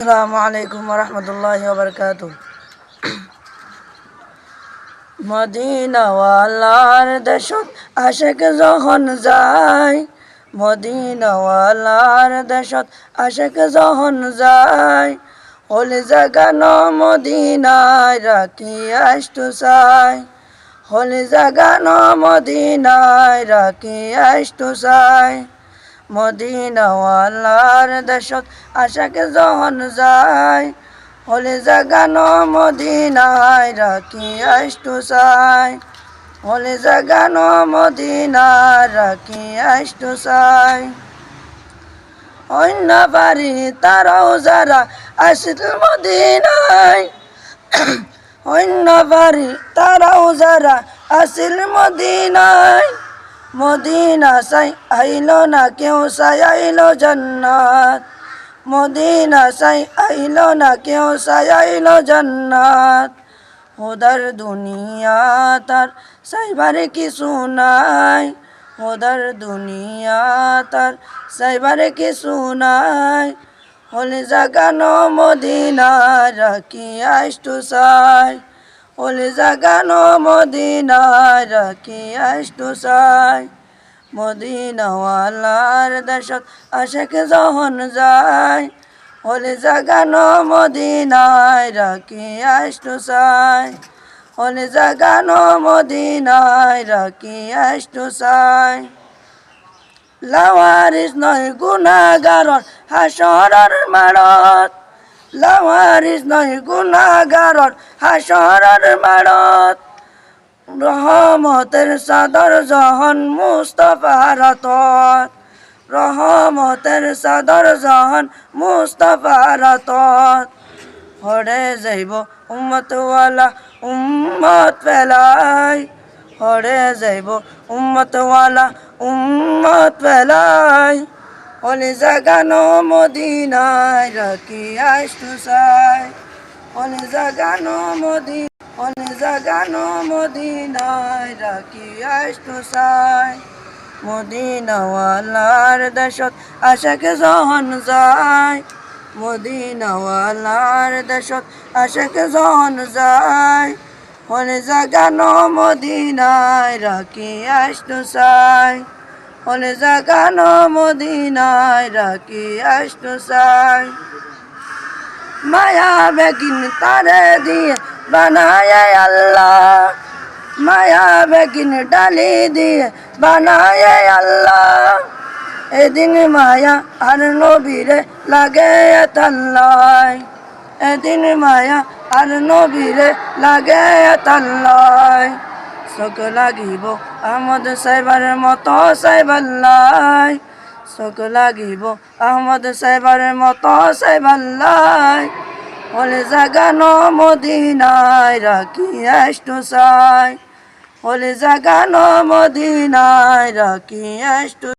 আসসালামু আলাইকুম রহমতুল্লাহি ওয়া বারাকাতুহু। মদিনাওয়ালার দেশত আশেক যখন যায়, মদিনাওয়ালার দেশত আশেক যখন যায়, হলি জাগানো মদিনায় রাখি আসতু চাই, হলি জাগানো মদিনায় রাখি আসতু চাই। মদিনাওয়ালার দেশত আশেক যখন যায়, হলি জাগানো মদিনায় রাখি আসতু চাই, হলি জাগানো মদিনায় রাখি আসতু চাই। অন্য বাড়ি তারাও যারা আসিল মদিনায়, অন্য বাড়ি তারাও যারা আসিল মদিনায়, মদিনা চাই আইল না কেউ, চাই আইল জান্নাত, মদিনা চাই আইল না কেউ, চাই আইল জান্নাত। ওদার দুনিয়া তার চাইবারে কিছু নাই, ওদার দুনিয়া তার চাইবারে কিছু নাই, হলি জাগানো মদিনায় রাখি আসতু চাই, হলি জাগানো মদিনায় রাখি আসতু চাই। মদিনাওয়ালার দেশত আশেক যখন যায়, হলি জাগানো মদিনায় রাখি আসতু চাই, হলি জাগানো মদিনায় রাখি আসতু চাই। লাওয়ারিস নয় গুনাহগারর হাসরের মাঠত, লাওয়ারিস নয় গুনাহগারর হাসরের মাঠত, রহমতের চাদর যখন মুস্তাফার হাতত, রহমতের চাদর যখন মুস্তাফার হাতত, হরে যাইব উম্মতওয়ালা উম্মত ফেলাই, হরে যাইব উম্মতওয়ালা উম্মত ফেলাই, হলি জাগানো মদিনায় রাখি আসতু চাই, হলি জাগানো মদিনায়, হলি জাগানো মদিনায় রাখি আসতু চাই। মদিনাওয়ালার দেশত আশেক যখন যায়, মদিনাওয়ালার দেশত আশেক যখন যায়, হলি জাগানো মদিনায় রাখি আসতু চাই, হলি জাগানো মদিনায় রাখি আসতু চাই। মায়া বেগিন তারে দিয়ে বানায় আল্লাহ, মায়া বেগিন ডালি দিয়ে বানায় আল্লাহ, এদিন মায়া আর নবীরে লাগে তাল্লাই, এদিন মায়া আর নবীরে লাগে তাল্লাই। চোখ লাগিব আহমদ সাহেবের মতো সাহেবাল্লাই, চোখ লাগিব আহমদ সাহেবের মতো সাহেবাল্লাই, হলি জাগানো মদিনায় রাখি আসতু চাই, হলি জাগানো মদিনায় রাখি আসতু